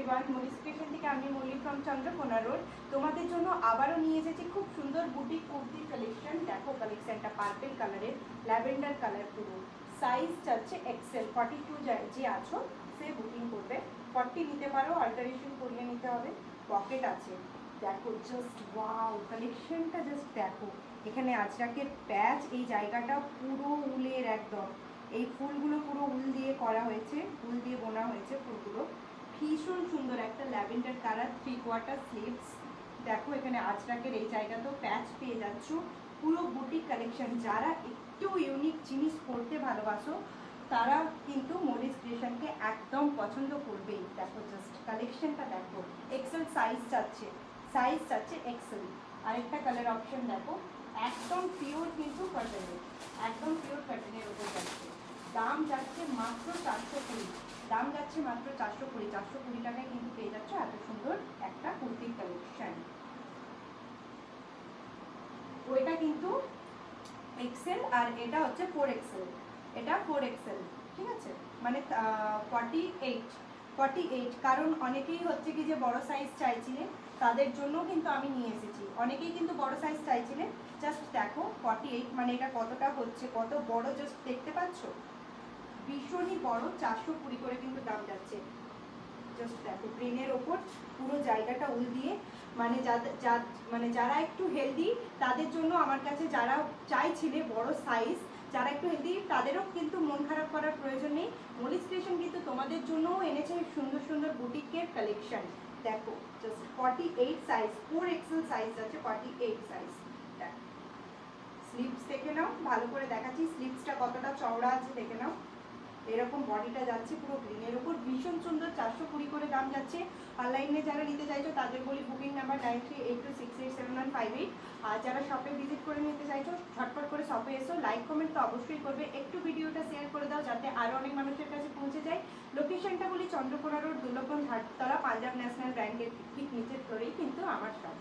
Everyone, Molly's creation থেকে আমি মল্লি from Chandrakona road. তোমাদের জন্য আবারও নিয়ে এসেছি খুব সুন্দর বুটিক কুর্তি কালেকশন। দেখো কালেকশনটা পার্পল কালারের, ল্যাভেন্ডার কালার পুরো। সাইজ চাচ্ছে এক্সেল, 42 যে আছো সে বুকিং করবে। 40 নিতে পারো, অল্টারেশন করিয়ে নিতে হবে। পকেট আছে, দেখো জাস্ট ওয়াও কালেকশনটা, জাস্ট দেখো। এখানে আজরাকের প্যাচ, এই জায়গাটা পুরো উলের একদম, এই ফুলগুলো পুরো উল দিয়ে করা হয়েছে, উল দিয়ে বোনা হয়েছে ফুলগুলো। ভীষণ সুন্দর একটা ল্যাভেন্ডার কালার, 3/4 স্লিভস। দেখো এখানে আজরাকের এই জায়গাতেও প্যাচ পেয়ে যাচ্ছ। পুরো বুটিক কালেকশন। যারা একটু ইউনিক জিনিস পরতে ভালোবাসো তারা কিন্তু মলিস ক্রিয়েশনকে একদম পছন্দ করবেই। দেখো জাস্ট কালেকশনটা দেখো। এক্সেল সাইজ চাচ্ছে এক্সেল। আরেকটা কালার অপশন দেখো, একদম পিওর কিন্তু কটনের, একদম পিওর কটনের উপর যাচ্ছে। দাম যাচ্ছে মাত্র 420, দাম যাচ্ছে মাত্র 420 টাকায় কিন্তু পেয়ে যাচ্ছ এত সুন্দর একটা কুর্তির কালেকশন। ওইটা কিন্তু এক্সেল আর এটা হচ্ছে 4XL, এটা 4XL, ঠিক আছে, মানে 48, কারণ অনেকেই হচ্ছে কি যে বড় সাইজ চাইছিলেন, তাদের জন্য কিন্তু আমি নিয়ে এসেছি। অনেকেই কিন্তু বড় সাইজ চাইছিলেন। জাস্ট দেখো 48 মানে এটা কতটা হচ্ছে, কত বড়, জাস্ট দেখতে পাচ্ছ, ভীষণই বড়। 420 করে কিন্তু দাম যাচ্ছে। জাস্ট দেখো ব্রেনের ওপর পুরো জায়গাটা উল দিয়ে, মানে মানে যারা একটু হেলদি তাদের জন্য, আমার কাছে যারা চাইছিলে বড় সাইজ, যারা একটু হেলদি তাদেরও কিন্তু মন খারাপ করার প্রয়োজন নেই। মলিস ক্রিয়েশন কিন্তু তোমাদের জন্যও এনেছে সুন্দর সুন্দর বুটিকের কালেকশন। দেখো জাস্ট 48 সাইজ, 4XL সাইজ আছে, 48 সাইজ। স্লিভস দেখে নাও, ভালো করে দেখাচ্ছি স্লিভসটা কতটা চওড়া আছে দেখে নাও। এরকম বডিটা যাচ্ছে পুরো গ্রিনের উপর, ভীষণ সুন্দর। 420 করে দাম যাচ্ছে। অনলাইনে যারা নিতে চাইছো তাদের বলি বুকিং নাম্বার 9382687158। আর যারা শপে ভিজিট করে নিতে চাইছো ঝটপট করে শপে এসো। লাইক কমেন্ট তো অবশ্যই করবে, একটু ভিডিওটা শেয়ার করে দাও যাতে আরও অনেক মানুষের কাছে পৌঁছে যায়। লোকেশনটা বলি চন্দ্রকোনা রোড, দুর্লভগঞ্জ হাটতলা, পাঞ্জাব ন্যাশনাল ব্যাংকের ঠিক নিচের তরেই কিন্তু আমার শপ।